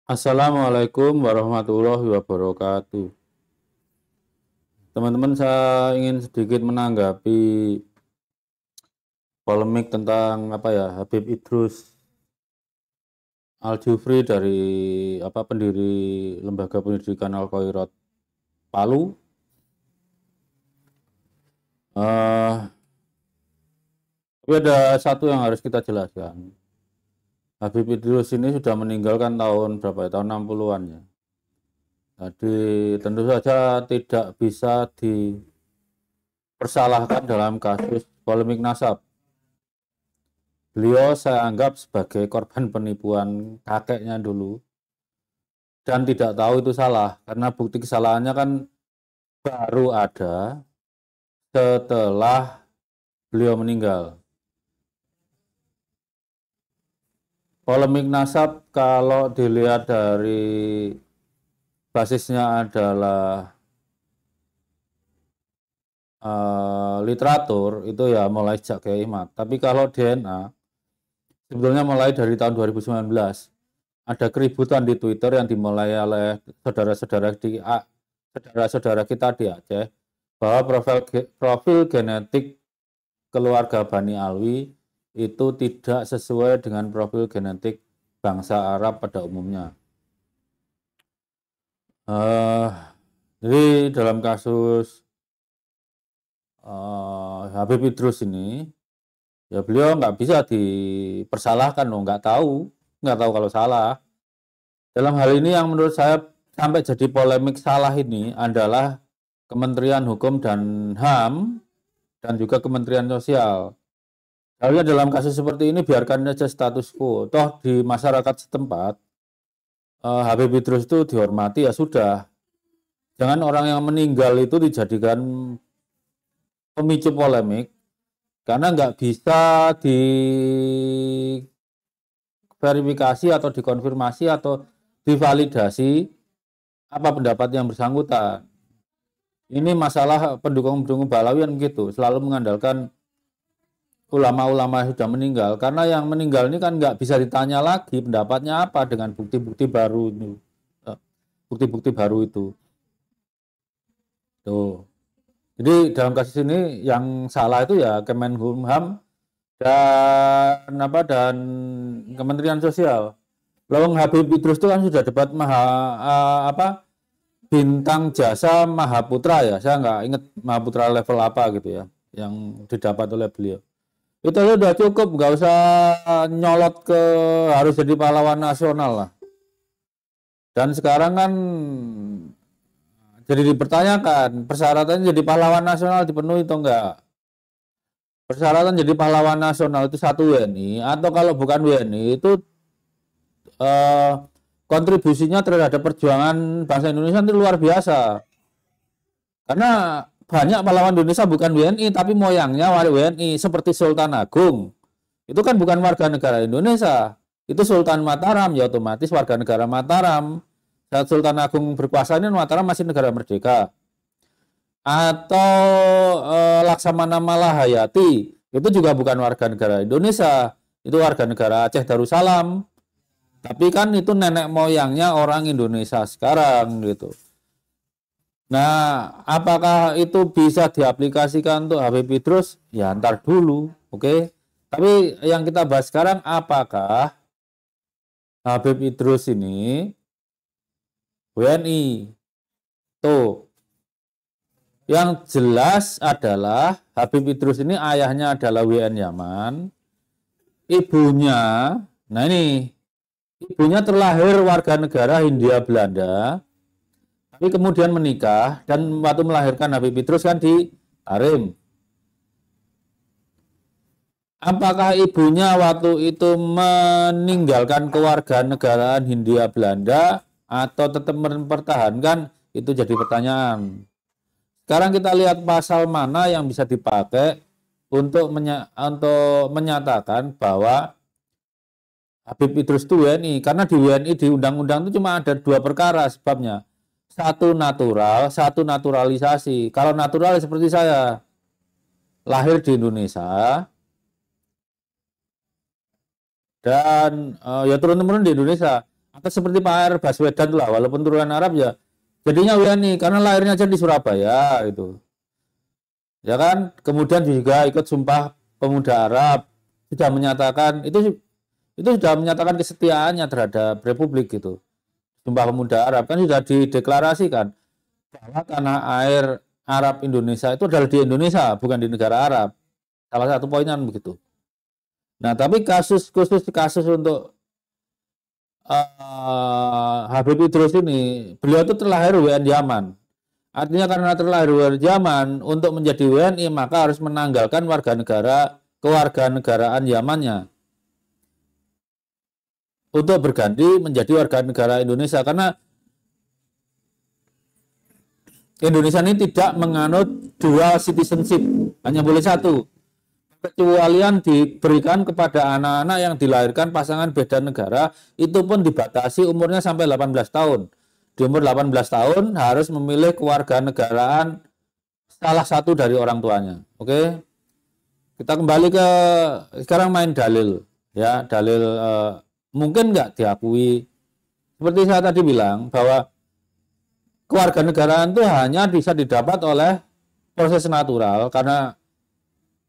Assalamualaikum warahmatullahi wabarakatuh. Teman-teman, saya ingin sedikit menanggapi polemik tentang Habib Idrus Al-Jufri dari pendiri Lembaga Pendidikan Al-Khairat Palu. Eh, tapi ada satu yang harus kita jelaskan. Habib Idrus ini sudah meninggalkan tahun berapa ya? Tahun 60-an ya. Jadi tentu saja tidak bisa dipersalahkan dalam kasus polemik nasab. Beliau saya anggap sebagai korban penipuan kakeknya dulu dan tidak tahu itu salah karena bukti kesalahannya kan baru ada setelah beliau meninggal. Polemik nasab kalau dilihat dari basisnya adalah literatur itu ya mulai sejak Kiai Mat. Tapi kalau DNA sebetulnya mulai dari tahun 2019. Ada keributan di Twitter yang dimulai oleh saudara-saudara kita di Aceh bahwa profil genetik keluarga Bani Alwi itu tidak sesuai dengan profil genetik bangsa Arab pada umumnya. Jadi dalam kasus Habib Idrus ini, ya beliau nggak bisa dipersalahkan, nggak tahu kalau salah. Dalam hal ini yang menurut saya sampai jadi polemik salah ini adalah Kementerian Hukum dan HAM dan juga Kementerian Sosial. Harusnya dalam kasus seperti ini biarkan saja status quo. Toh di masyarakat setempat Habib Idrus itu dihormati ya sudah. Jangan orang yang meninggal itu dijadikan pemicu polemik karena nggak bisa diverifikasi atau dikonfirmasi atau divalidasi apa pendapat yang bersangkutan. Ini masalah pendukung-pendukung Balawian gitu, selalu mengandalkan ulama-ulama yang sudah meninggal, karena yang meninggal ini kan nggak bisa ditanya lagi pendapatnya apa dengan bukti-bukti baru itu. Bukti-bukti baru itu. Tuh. Jadi dalam kasus ini yang salah itu ya Kemenkumham dan Kementerian Sosial. Lawang Habib Idrus itu kan sudah dapat bintang jasa Mahaputra ya. Saya nggak ingat Mahaputra level apa gitu ya yang didapat oleh beliau. Itu sudah cukup, nggak usah nyolot ke harus jadi pahlawan nasional lah. Dan sekarang kan jadi dipertanyakan persyaratan jadi pahlawan nasional dipenuhi atau enggak. Persyaratan jadi pahlawan nasional itu satu WNI atau kalau bukan WNI itu eh, kontribusinya terhadap perjuangan bangsa Indonesia itu luar biasa. Karena banyak pahlawan Indonesia bukan WNI tapi moyangnya WNI seperti Sultan Agung. Itu kan bukan warga negara Indonesia. Itu Sultan Mataram, ya otomatis warga negara Mataram. Saat Sultan Agung berkuasa ini Mataram masih negara merdeka. Atau Laksamana Malahayati, itu juga bukan warga negara Indonesia. Itu warga negara Aceh Darussalam. Tapi kan itu nenek moyangnya orang Indonesia sekarang gitu. Nah, apakah itu bisa diaplikasikan untuk Habib Idrus? Ya, ntar dulu, oke? Tapi yang kita bahas sekarang, apakah Habib Idrus ini WNI? Tuh, yang jelas adalah Habib Idrus ini ayahnya adalah WN Yaman, ibunya, nah ini, ibunya terlahir warga negara Hindia Belanda, tapi kemudian menikah dan waktu melahirkan Habib Idrus kan di Tarim. Apakah ibunya waktu itu meninggalkan kewarganegaraan Hindia Belanda atau tetap mempertahankan? Itu jadi pertanyaan. Sekarang kita lihat pasal mana yang bisa dipakai untuk menyatakan bahwa Habib Idrus itu WNI. Karena di WNI di undang-undang itu cuma ada dua perkara sebabnya. Satu natural, satu naturalisasi. Kalau natural seperti saya, lahir di Indonesia, dan ya turun-temurun di Indonesia. Atau seperti Pak R. Baswedan lah, walaupun turunan Arab ya jadinya WNI karena lahirnya aja di Surabaya gitu. Ya kan? Kemudian juga ikut Sumpah Pemuda Arab, sudah menyatakan itu sudah menyatakan kesetiaannya terhadap Republik gitu. Sumpah Pemuda Arab kan sudah dideklarasikan bahwa tanah air Arab Indonesia itu adalah di Indonesia, bukan di negara Arab. Salah satu poinnya begitu. Nah, tapi kasus untuk Habib Idrus ini, beliau itu terlahir WNI Yaman. Artinya karena terlahir WNI Yaman, untuk menjadi WNI maka harus menanggalkan kewarganegaraan Yamannya untuk berganti menjadi warga negara Indonesia, karena Indonesia ini tidak menganut dual citizenship, hanya boleh satu. Kecualian diberikan kepada anak-anak yang dilahirkan pasangan beda negara, itu pun dibatasi umurnya sampai 18 tahun. Di umur 18 tahun harus memilih kewarganegaraan salah satu dari orang tuanya. Oke. Kita kembali ke sekarang main dalil ya, dalil mungkin nggak diakui. Seperti saya tadi bilang bahwa kewarganegaraan itu hanya bisa didapat oleh proses natural karena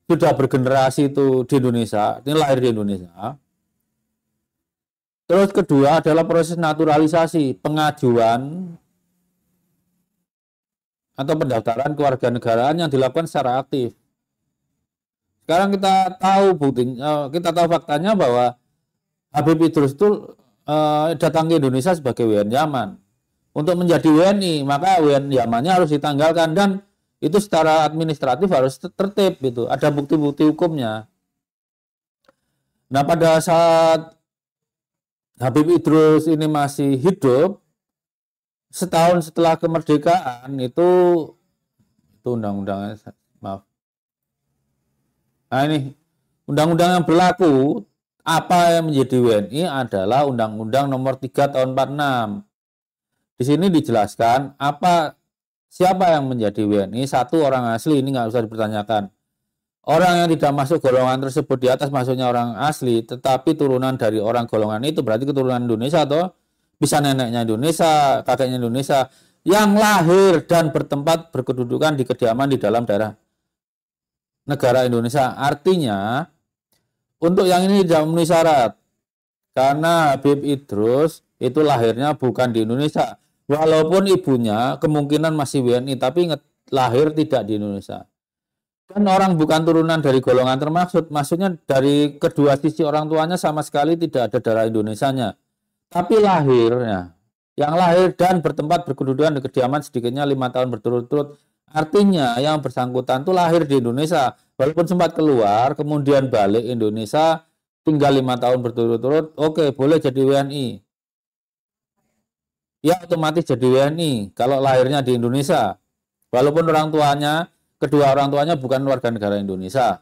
sudah bergenerasi itu di Indonesia, ini lahir di Indonesia. Terus kedua adalah proses naturalisasi, pengajuan atau pendaftaran kewarganegaraan yang dilakukan secara aktif. Sekarang kita tahu faktanya bahwa Habib Idrus itu datang ke Indonesia sebagai WNI Yaman. Untuk menjadi WNI, maka WNI Yamannya harus ditanggalkan dan itu secara administratif harus tertib gitu. Ada bukti-bukti hukumnya. Nah, pada saat Habib Idrus ini masih hidup, setahun setelah kemerdekaan itu undang-undangnya, maaf. Nah, ini undang-undang yang berlaku apa yang menjadi WNI adalah Undang-Undang Nomor 3 Tahun 46. Di sini dijelaskan siapa yang menjadi WNI. Satu, orang asli, ini nggak usah dipertanyakan. Orang yang tidak masuk golongan tersebut di atas masuknya orang asli, tetapi turunan dari orang golongan itu berarti keturunan Indonesia atau bisa neneknya Indonesia, kakeknya Indonesia, yang lahir dan bertempat berkedudukan di kediaman di dalam daerah negara Indonesia. Artinya, untuk yang ini tidak memenuhi syarat, karena Habib Idrus itu lahirnya bukan di Indonesia. Walaupun ibunya kemungkinan masih WNI, tapi lahir tidak di Indonesia. Kan orang bukan turunan dari golongan termaksud, maksudnya dari kedua sisi orang tuanya sama sekali tidak ada darah Indonesianya. Tapi lahirnya, yang lahir dan bertempat berkedudukan di kediaman sedikitnya 5 tahun berturut-turut. Artinya yang bersangkutan itu lahir di Indonesia, walaupun sempat keluar, kemudian balik Indonesia, tinggal 5 tahun berturut-turut, oke, boleh jadi WNI. Ya otomatis jadi WNI kalau lahirnya di Indonesia, walaupun kedua orang tuanya bukan warga negara Indonesia.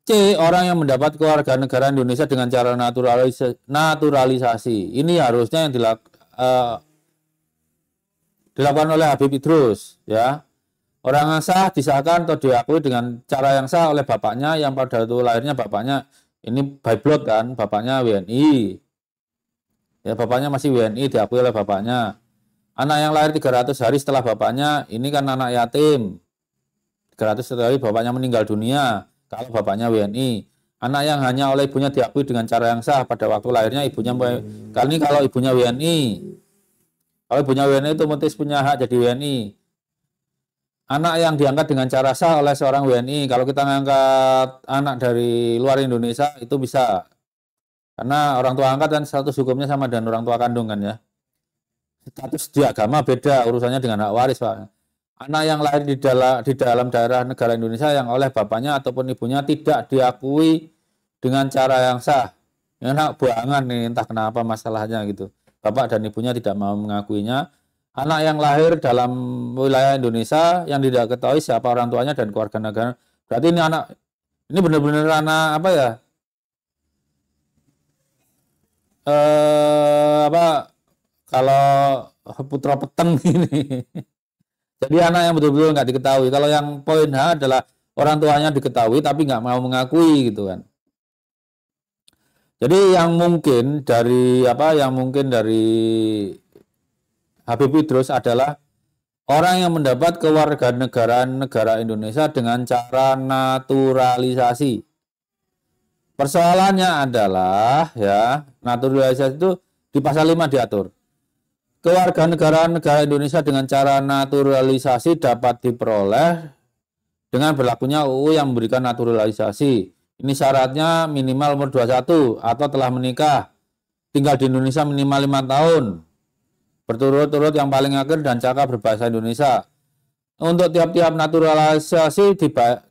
C, orang yang mendapat kewarganegaraan Indonesia dengan cara naturalisasi. Ini harusnya yang dilakukan oleh Habib Idrus, ya. Orang yang sah disahkan atau diakui dengan cara yang sah oleh bapaknya yang pada itu lahirnya bapaknya ini by blood kan, bapaknya WNI. Ya, bapaknya masih WNI, diakui oleh bapaknya. Anak yang lahir 300 hari setelah bapaknya, ini kan anak yatim. 300 hari bapaknya meninggal dunia, kalau bapaknya WNI. Anak yang hanya oleh ibunya diakui dengan cara yang sah pada waktu lahirnya ibunya, kali ini kalau ibunya WNI. Kalau ibunya WNI itu otomatis punya hak jadi WNI. Anak yang diangkat dengan cara sah oleh seorang WNI, kalau kita ngangkat anak dari luar Indonesia itu bisa. Karena orang tua angkat kan status hukumnya sama dengan orang tua kandung kan ya. Status di agama beda urusannya dengan hak waris, Pak. Anak yang lahir di dalam daerah negara Indonesia yang oleh bapaknya ataupun ibunya tidak diakui dengan cara yang sah. Ini anak buangan nih, entah kenapa masalahnya gitu. Bapak dan ibunya tidak mau mengakuinya. Anak yang lahir dalam wilayah Indonesia yang tidak ketahui siapa orang tuanya dan keluarga negara. Berarti ini benar-benar anak apa ya? Kalau putra peteng ini. Jadi anak yang betul-betul nggak diketahui. Kalau yang poin H adalah orang tuanya diketahui tapi nggak mau mengakui gitu kan. Jadi yang mungkin dari Habib Idrus adalah orang yang mendapat kewarganegaraan negara Indonesia dengan cara naturalisasi. Persoalannya adalah ya, naturalisasi itu di pasal 5 diatur. Kewarganegaraan negara Indonesia dengan cara naturalisasi dapat diperoleh dengan berlakunya UU yang memberikan naturalisasi. Ini syaratnya minimal umur 21 atau telah menikah, tinggal di Indonesia minimal 5 tahun, berturut-turut yang paling akhir dan cakap berbahasa Indonesia. Untuk tiap-tiap naturalisasi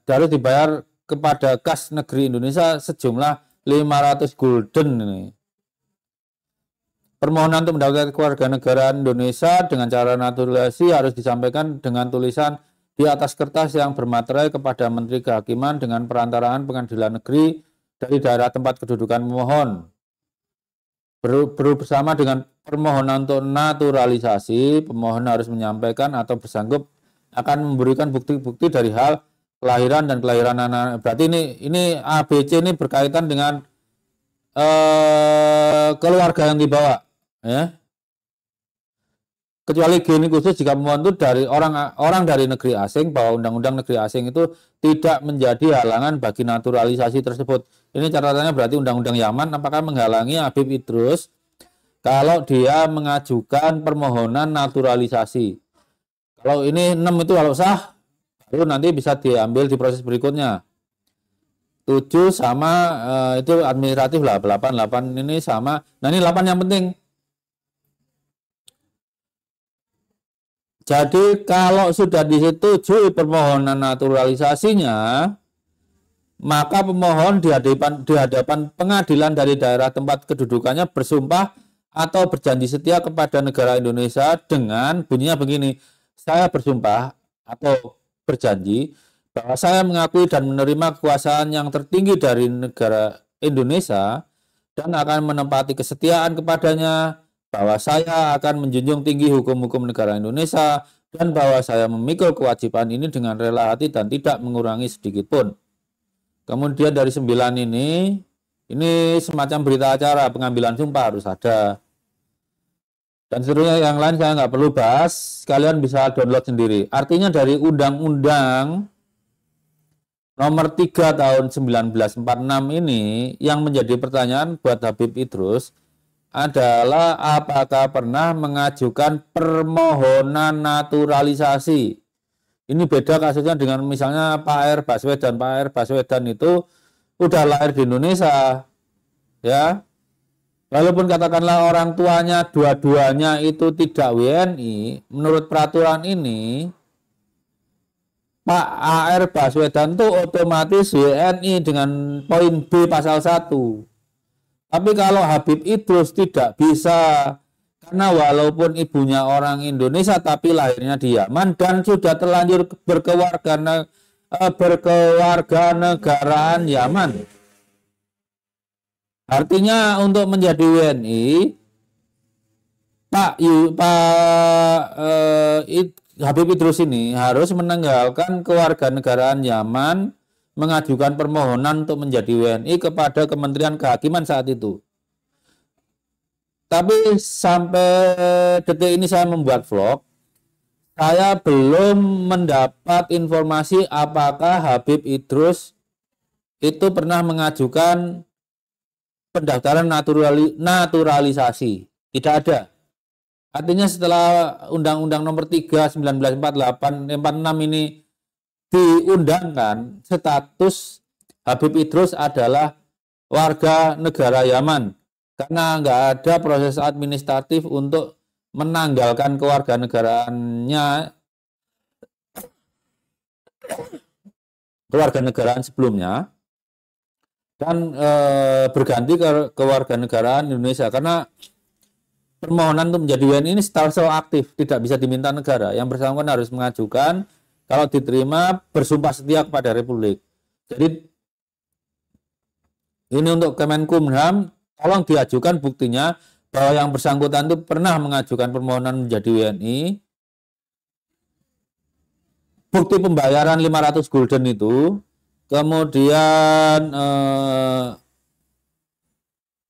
harus dibayar kepada kas negeri Indonesia sejumlah 500 gulden ini. Permohonan untuk mendapatkan kewarganegaraan Indonesia dengan cara naturalisasi harus disampaikan dengan tulisan di atas kertas yang bermaterai kepada Menteri Kehakiman dengan perantaraan pengadilan negeri dari daerah tempat kedudukan pemohon. Bersama dengan permohonan untuk naturalisasi, pemohon harus menyampaikan atau bersanggup akan memberikan bukti-bukti dari hal kelahiran dan kelahiran anak. Berarti ini ABC ini berkaitan dengan keluarga yang dibawa, ya. Kecuali gini khusus jika pemohon itu dari orang dari negeri asing, bahwa undang-undang negeri asing itu tidak menjadi halangan bagi naturalisasi tersebut. Ini catatannya berarti undang-undang Yaman apakah menghalangi Habib Idrus kalau dia mengajukan permohonan naturalisasi. Kalau ini 6 itu kalau sah, baru nanti bisa diambil di proses berikutnya. 7 sama itu administratif lah, 8 ini sama. Nah ini 8 yang penting. Jadi kalau sudah disetujui permohonan naturalisasinya, maka pemohon di hadapan pengadilan dari daerah tempat kedudukannya bersumpah atau berjanji setia kepada negara Indonesia dengan bunyinya begini. Saya bersumpah atau berjanji bahwa saya mengakui dan menerima kekuasaan yang tertinggi dari negara Indonesia dan akan menempati kesetiaan kepadanya, bahwa saya akan menjunjung tinggi hukum-hukum negara Indonesia, dan bahwa saya memikul kewajiban ini dengan rela hati dan tidak mengurangi sedikit pun. Kemudian dari 9 ini semacam berita acara pengambilan sumpah harus ada. Dan seterusnya yang lain saya nggak perlu bahas, kalian bisa download sendiri. Artinya dari Undang-Undang nomor 3 tahun 1946 ini yang menjadi pertanyaan buat Habib Idrus adalah apakah pernah mengajukan permohonan naturalisasi. Ini beda kasusnya dengan misalnya Pak R. Baswedan. Pak R. Baswedan itu udah lahir di Indonesia, ya. Walaupun katakanlah orang tuanya dua-duanya itu tidak WNI, menurut peraturan ini Pak AR Baswedan itu otomatis WNI dengan poin B pasal 1. Tapi kalau Habib Idrus tidak bisa, karena walaupun ibunya orang Indonesia tapi lahirnya di Yaman dan sudah terlanjur berkewarganegaraan Yaman. Artinya untuk menjadi WNI, Habib Idrus ini harus meninggalkan kewarganegaraan Yaman, mengajukan permohonan untuk menjadi WNI kepada Kementerian Kehakiman saat itu. Tapi sampai detik ini saya membuat vlog, saya belum mendapat informasi apakah Habib Idrus itu pernah mengajukan pendaftaran naturalisasi. Tidak ada. Artinya setelah Undang-Undang nomor 3 1946 ini diundangkan, status Habib Idrus adalah warga negara Yaman karena nggak ada proses administratif untuk menanggalkan kewarganegaraan sebelumnya dan berganti ke kewarganegaraan Indonesia karena permohonan untuk menjadi WNI ini status aktif, tidak bisa diminta negara. Yang bersangkutan harus mengajukan, kalau diterima bersumpah setia kepada Republik. Jadi ini untuk Kemenkumham, tolong diajukan buktinya bahwa yang bersangkutan itu pernah mengajukan permohonan menjadi WNI. Bukti pembayaran 500 gulden itu, kemudian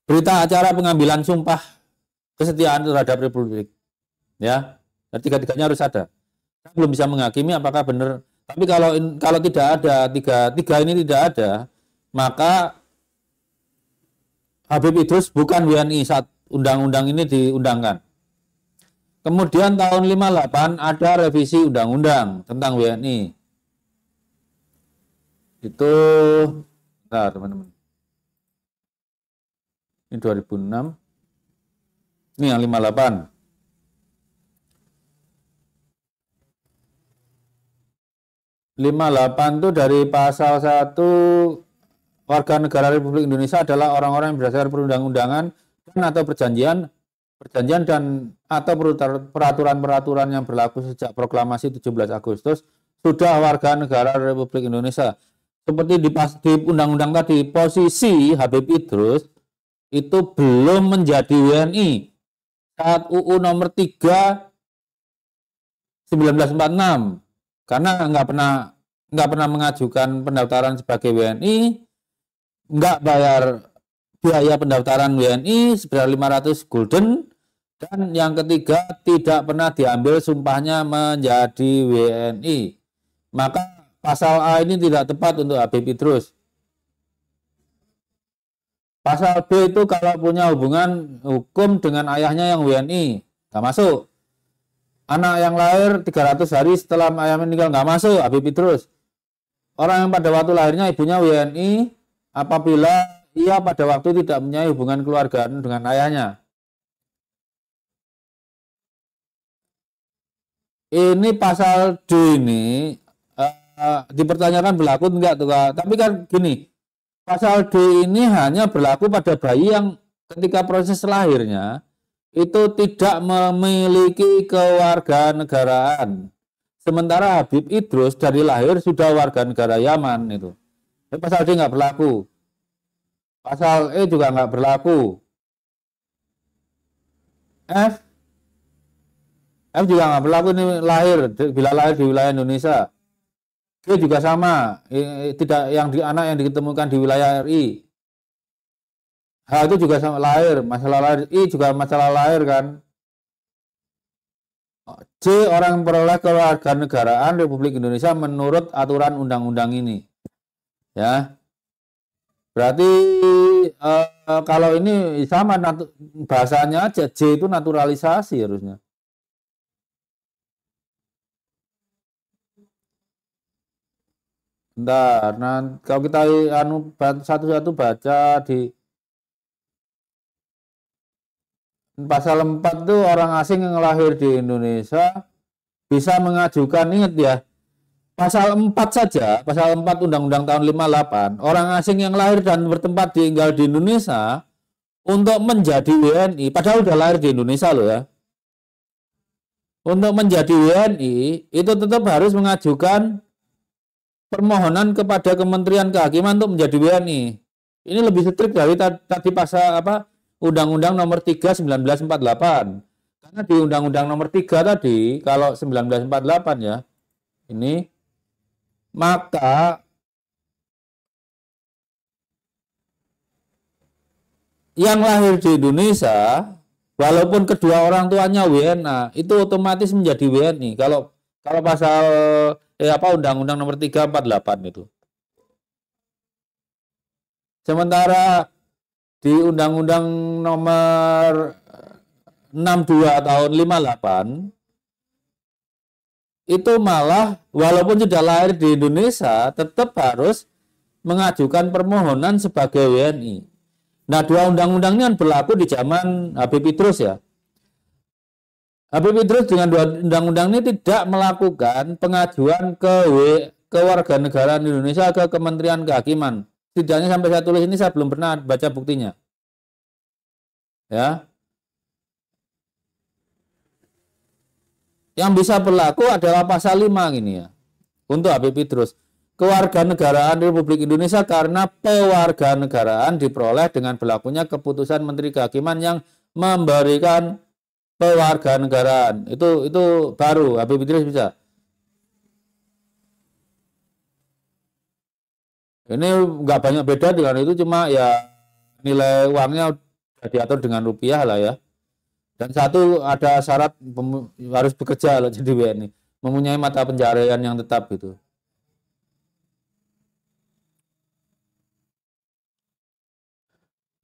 berita acara pengambilan sumpah kesetiaan terhadap Republik. Ya, tiga-tiganya harus ada. Saya belum bisa menghakimi apakah benar. Tapi kalau tidak ada tiga ini tidak ada, maka Habib Idrus bukan WNI saat undang-undang ini diundangkan. Kemudian tahun 58 ada revisi undang-undang tentang WNI. Itu, nah teman-teman. Ini 2006. Ini yang 58. Itu dari pasal 1, warga negara Republik Indonesia adalah orang-orang yang berdasarkan perundang-undangan dan atau perjanjian dan atau peraturan-peraturan yang berlaku sejak proklamasi 17 Agustus sudah warga negara Republik Indonesia. Seperti di undang-undang tadi, posisi Habib Idrus itu belum menjadi WNI saat UU nomor 3 1946 karena nggak pernah mengajukan pendaftaran sebagai WNI, nggak bayar biaya pendaftaran WNI sebesar 500 gulden, dan yang ketiga tidak pernah diambil sumpahnya menjadi WNI. Maka pasal A ini tidak tepat untuk Habib Idrus. Pasal B itu kalau punya hubungan hukum dengan ayahnya yang WNI, nggak masuk. Anak yang lahir 300 hari setelah ayah meninggal nggak masuk Habib Idrus. Orang yang pada waktu lahirnya ibunya WNI apabila ia pada waktu tidak mempunyai hubungan keluarga dengan ayahnya. Ini pasal D ini dipertanyakan berlaku enggak tuh Kak? Tapi kan gini, pasal D ini hanya berlaku pada bayi yang ketika proses lahirnya itu tidak memiliki kewarganegaraan. Sementara Habib Idrus dari lahir sudah warga negara Yaman itu. Tapi pasal D nggak berlaku. Pasal E juga nggak berlaku. F juga nggak berlaku, ini bila lahir di wilayah Indonesia. G juga sama, tidak anak yang ditemukan di wilayah RI. H itu juga sama lahir, masalah lahir. I juga masalah lahir kan. C orang memperoleh kewarganegaraan Republik Indonesia menurut aturan undang-undang ini. Ya. Berarti kalau ini sama bahasanya aja, J itu naturalisasi harusnya. Bentar, kalau kita satu-satu baca di pasal 4 itu orang asing yang lahir di Indonesia bisa mengajukan, ingat ya, pasal 4 saja, pasal 4 Undang-Undang tahun 58, orang asing yang lahir dan bertempat tinggal di Indonesia untuk menjadi WNI, padahal udah lahir di Indonesia loh ya. Untuk menjadi WNI itu tetap harus mengajukan permohonan kepada Kementerian Kehakiman untuk menjadi WNI. Ini lebih strict dari tadi pasal Undang-Undang nomor 3 1948. Karena di Undang-Undang nomor 3 tadi, kalau 1948 ya, ini, maka yang lahir di Indonesia, walaupun kedua orang tuanya WNA, itu otomatis menjadi WNI. Kalau pasal Undang-Undang nomor 348 itu. Sementara di Undang-Undang nomor 62 tahun 58 itu malah walaupun sudah lahir di Indonesia tetap harus mengajukan permohonan sebagai WNI. Nah, dua undang-undang ini kan berlaku di zaman Habib Idrus ya. Habib Idrus dengan dua undang-undang ini tidak melakukan pengajuan ke warganegaraan Indonesia ke Kementerian Kehakiman. Setidaknya sampai saya tulis ini saya belum pernah baca buktinya. Ya. Yang bisa berlaku adalah pasal 5 ini ya. Untuk Habib Idrus. Kewarganegaraan Republik Indonesia karena pewarganegaraan diperoleh dengan berlakunya keputusan Menteri Kehakiman yang memberikan pewarganegaraan. Itu baru Habib Idrus bisa. Ini nggak banyak beda dengan itu, cuma ya nilai uangnya diatur dengan rupiah lah ya. Dan satu ada syarat harus bekerja loh jadi WNI, mempunyai mata pencaharian yang tetap gitu.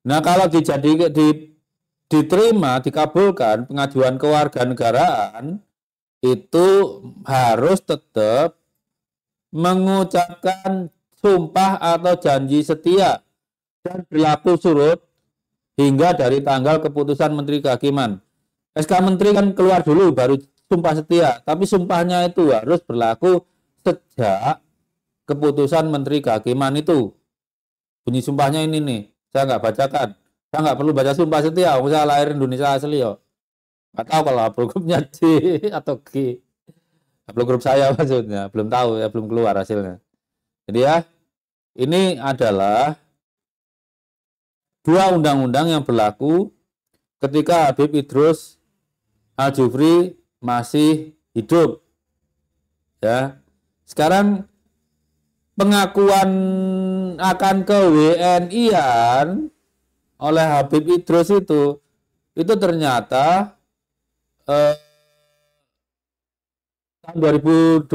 Nah, kalau diterima, dikabulkan pengajuan kewarganegaraan itu harus tetap mengucapkan sumpah atau janji setia dan berlaku surut hingga dari tanggal keputusan Menteri Kehakiman. SK Menteri kan keluar dulu baru sumpah setia, tapi sumpahnya itu harus berlaku sejak keputusan Menteri Kehakiman itu. Bunyi sumpahnya ini nih, saya nggak bacakan. Saya nggak perlu baca sumpah setia, saya lahir Indonesia asli yo. Nggak tahu kalau haplogrupnya D atau G. Haplogrup saya maksudnya, belum tahu ya, belum keluar hasilnya. Jadi ya, ini adalah dua undang-undang yang berlaku ketika Habib Idrus Al-Jufri masih hidup. Ya. Sekarang pengakuan akan ke-WNI-an oleh Habib Idrus itu ternyata tahun 2024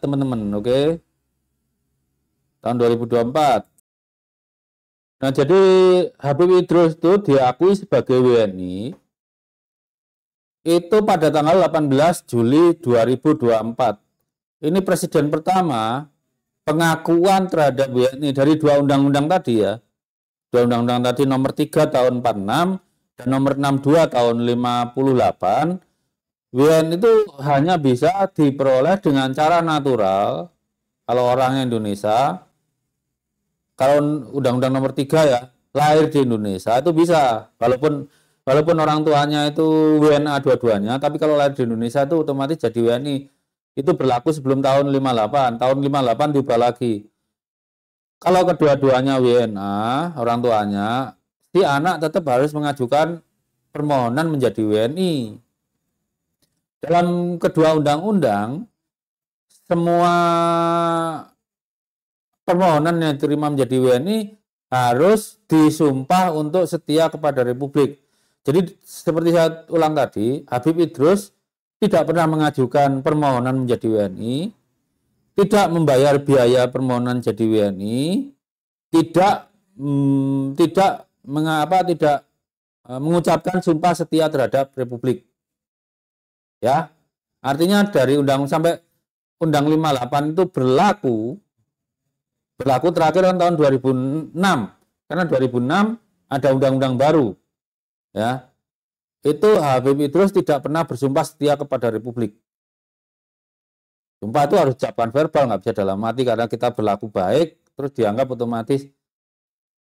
teman-teman, oke? Tahun 2024. Nah, jadi Habib Idrus itu diakui sebagai WNI itu pada tanggal 18 Juli 2024. Ini presiden pertama pengakuan terhadap WNI dari dua undang-undang tadi ya. Dua undang-undang tadi nomor 3 tahun 46 dan nomor 62 tahun 58. WNI itu hanya bisa diperoleh dengan cara natural kalau orang Indonesia. Kalau undang-undang nomor 3 ya, lahir di Indonesia itu bisa, walaupun orang tuanya itu WNA dua-duanya, tapi kalau lahir di Indonesia itu otomatis jadi WNI. Itu berlaku sebelum tahun 58. Tahun 58 diubah lagi. Kalau kedua-duanya WNA, orang tuanya, si anak tetap harus mengajukan permohonan menjadi WNI. Dalam kedua undang-undang, semua permohonan yang diterima menjadi WNI harus disumpah untuk setia kepada Republik. Jadi seperti saya ulang tadi, Habib Idrus tidak pernah mengajukan permohonan menjadi WNI, tidak membayar biaya permohonan jadi WNI, tidak mengucapkan sumpah setia terhadap Republik. Ya, artinya dari sampai Undang 58 itu berlaku terakhir kan tahun 2006, karena 2006 ada undang-undang baru, ya. Itu Habib Idrus tidak pernah bersumpah setia kepada Republik. Sumpah itu harus ucapan verbal, nggak bisa dalam hati, karena kita berlaku baik, terus dianggap otomatis.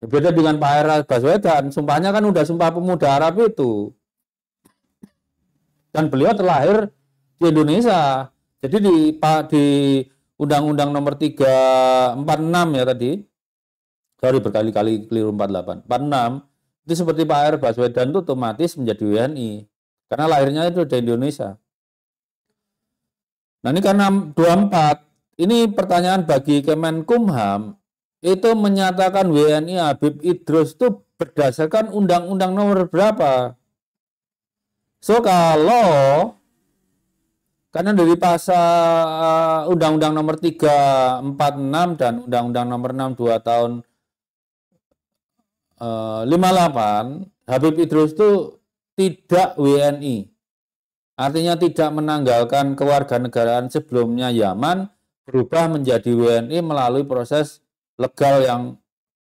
Beda dengan Pak R. Baswedan, sumpahnya kan udah Sumpah Pemuda Arab itu. Dan beliau terlahir di Indonesia. Jadi di Undang-Undang nomor 346 ya tadi, sorry berkali-kali keliru 48, 46, itu seperti Pak R. Baswedan itu otomatis menjadi WNI, karena lahirnya itu di Indonesia. Nah ini karena 24, ini pertanyaan bagi Kemenkumham, itu menyatakan WNI Habib Idrus itu berdasarkan Undang-Undang nomor berapa? So kalau karena dari pasal Undang-Undang nomor 346 dan Undang-Undang nomor 62 tahun 58, Habib Idrus itu tidak WNI. Artinya tidak menanggalkan kewarganegaraan sebelumnya Yaman, berubah menjadi WNI melalui proses legal yang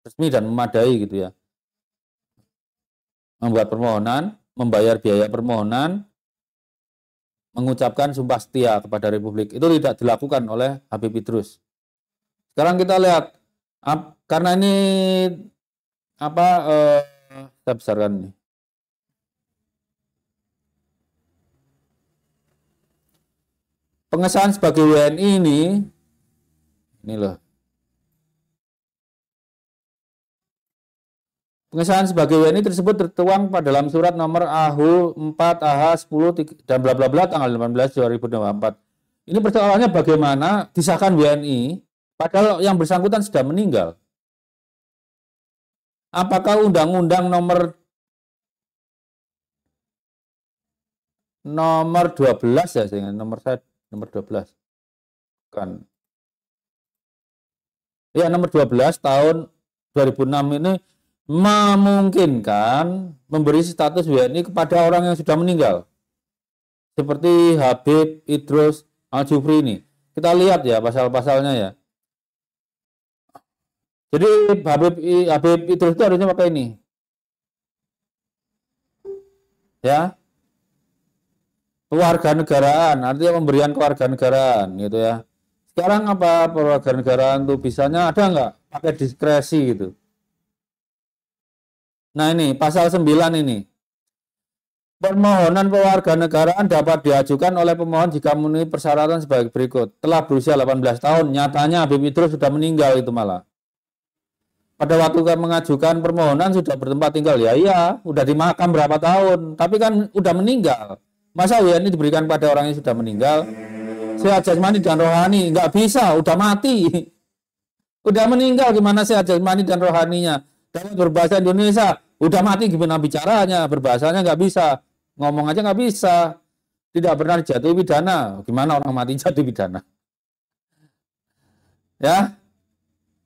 resmi dan memadai gitu ya. Membuat permohonan, membayar biaya permohonan, mengucapkan sumpah setia kepada Republik. Itu tidak dilakukan oleh Habib Idrus. Sekarang kita lihat, karena ini saya besarkan ini. Pengesahan sebagai WNI ini loh. Pengesahan sebagai WNI tersebut tertuang pada dalam surat nomor AHU 4 AH 10 dan bla bla bla tanggal 18 2024. Ini persoalannya bagaimana disahkan WNI padahal yang bersangkutan sudah meninggal. Apakah Undang-Undang nomor nomor 12 ya, saya nomor 12. Kan. Ya, nomor 12 tahun 2006 ini memungkinkan memberi status WNI kepada orang yang sudah meninggal. Seperti Habib Idrus Al-Jufri ini. Kita lihat ya pasal-pasalnya ya. Jadi Habib Idrus itu harusnya pakai ini. Ya. Kewarganegaraan, artinya pemberian kewarganegaraan gitu ya. Sekarang apa kewarganegaraan tuh bisanya ada nggak? Pakai diskresi gitu. Nah ini pasal 9 ini. Permohonan kewarganegaraan dapat diajukan oleh pemohon jika memenuhi persyaratan sebagai berikut. Telah berusia 18 tahun, nyatanya Habib Idrus sudah meninggal itu malah. Pada waktu mengajukan permohonan sudah bertempat tinggal, ya iya, udah di makam berapa tahun, tapi kan udah meninggal. Masa WNI diberikan pada orang yang sudah meninggal? Sehat jasmani dan rohani, nggak bisa, udah mati. Udah meninggal, gimana sehat jasmani dan rohaninya? Dalam berbahasa Indonesia, udah mati gimana bicaranya, berbahasanya nggak bisa. Ngomong aja nggak bisa. Tidak pernah jatuh pidana. Gimana orang mati jatuh pidana? Ya.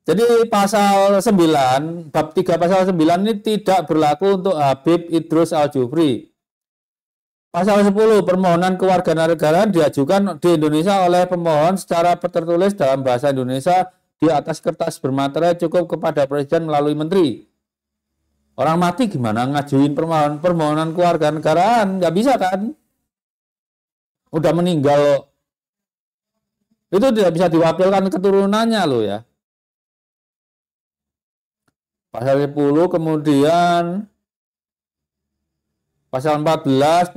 Jadi pasal 9, bab 3 pasal 9 ini tidak berlaku untuk Habib Idrus Al-Jufri. Pasal 10, permohonan kewarganegaraan diajukan di Indonesia oleh pemohon secara tertulis dalam bahasa Indonesia di atas kertas bermaterai cukup kepada Presiden melalui Menteri. Orang mati gimana ngajuin permohonan kewarganegaraan? Nggak bisa kan? Udah meninggal. Itu tidak bisa diwakilkan keturunannya loh ya. Pasal 10 kemudian pasal 14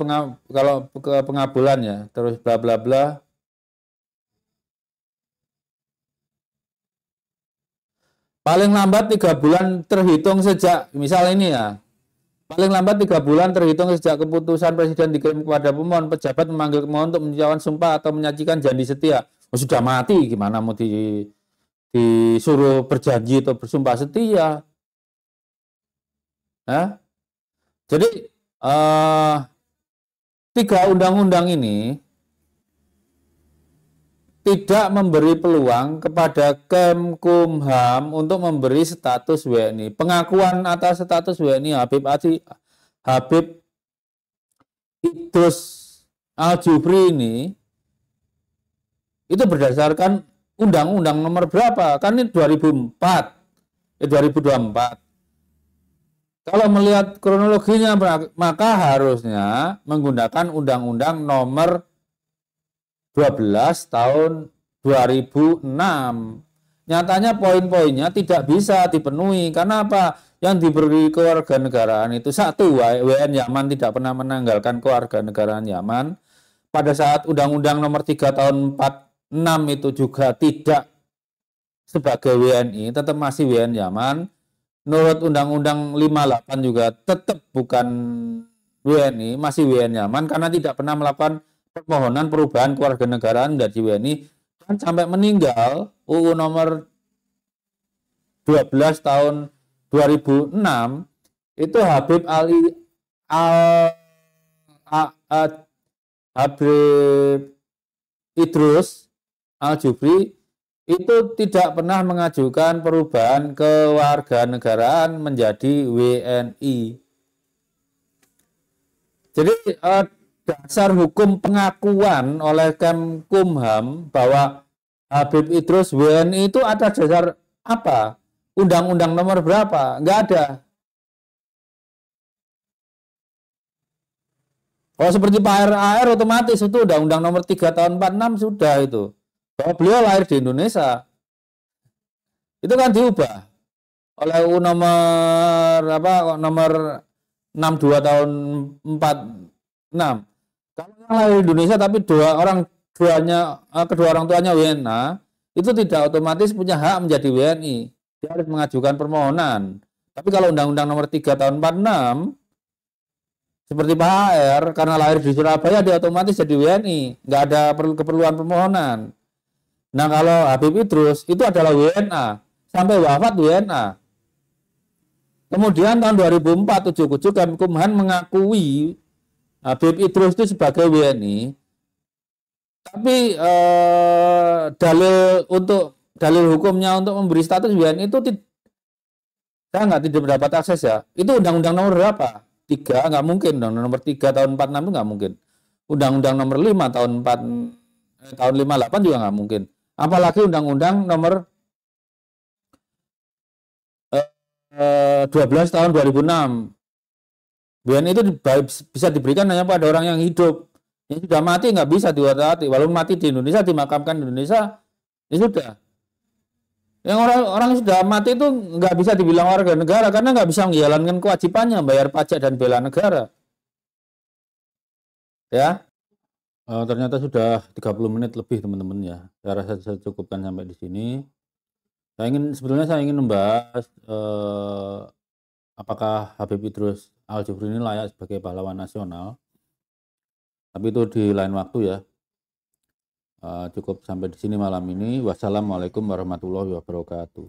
kalau pengabulan ya, terus bla bla bla. Paling lambat 3 bulan terhitung sejak, misal ini ya, paling lambat 3 bulan terhitung sejak keputusan Presiden dikirim kepada pemohon, pejabat memanggil pemohon untuk menjawab sumpah atau menyajikan janji setia. Oh, sudah mati, gimana mau disuruh berjanji atau bersumpah setia? Hah? Jadi 3 undang-undang ini tidak memberi peluang kepada Kemkumham untuk memberi status WNI. Pengakuan atas status WNI Habib Idrus Al-Jufri ini itu berdasarkan undang-undang nomor berapa? Kan ini 2024. Kalau melihat kronologinya maka harusnya menggunakan undang-undang nomor 12 tahun 2006. Nyatanya poin-poinnya tidak bisa dipenuhi. Karena apa? Yang diberi kewarganegaraan itu satu, WN Yaman tidak pernah menanggalkan kewarganegaraan Yaman. Pada saat Undang-Undang nomor 3 tahun 46 itu juga tidak sebagai WNI, tetap masih WN Yaman. Menurut Undang-Undang 58 juga tetap bukan WNI, masih WN Yaman karena tidak pernah melakukan permohonan perubahan kewarganegaraan dari WNI dan sampai meninggal. UU nomor 12 tahun 2006 itu Habib Idrus Al-Jufri itu tidak pernah mengajukan perubahan kewarganegaraan menjadi WNI. Jadi dasar hukum pengakuan oleh Kemkumham bahwa Habib Idrus WNI itu ada dasar apa? Undang-undang nomor berapa? Enggak ada. Kalau seperti Pak RAR otomatis itu Undang-Undang nomor 3 tahun 46 sudah itu. Bahwa beliau lahir di Indonesia. Itu kan diubah oleh UU nomor 62 tahun 46. Kalau yang lahir di Indonesia tapi kedua orang tuanya WNA, itu tidak otomatis punya hak menjadi WNI. Dia harus mengajukan permohonan. Tapi kalau Undang-Undang nomor 3 tahun 46 seperti Pak HR karena lahir di Surabaya dia otomatis jadi WNI, nggak ada keperluan permohonan. Nah kalau Habib Idrus itu adalah WNA sampai wafat WNA. Kemudian tahun 2004 Kemkumham mengakui Habib Idrus itu sebagai WNI, tapi dalil hukumnya untuk memberi status WNI itu saya tidak mendapat akses ya. Itu undang-undang nomor berapa? 3, nggak mungkin dong. Nomor 3 tahun 46 itu nggak mungkin. Undang-undang nomor 5 tahun 58 juga nggak mungkin. Apalagi undang-undang nomor 12 tahun 2006. WNI itu bisa diberikan hanya pada orang yang hidup. Yang sudah mati nggak bisa diwati. Walaupun mati di Indonesia, dimakamkan di Indonesia, ya sudah. Yang orang sudah mati itu nggak bisa dibilang warga negara karena nggak bisa menjalankan kewajibannya bayar pajak dan bela negara. Ya, ternyata sudah 30 menit lebih teman-teman ya. Saya rasa saya cukupkan sampai di sini. Sebetulnya saya ingin membahas apakah Habib Idrus Al-Jufri ini layak sebagai pahlawan nasional. Tapi itu di lain waktu ya. Cukup sampai di sini malam ini. Wassalamualaikum warahmatullahi wabarakatuh.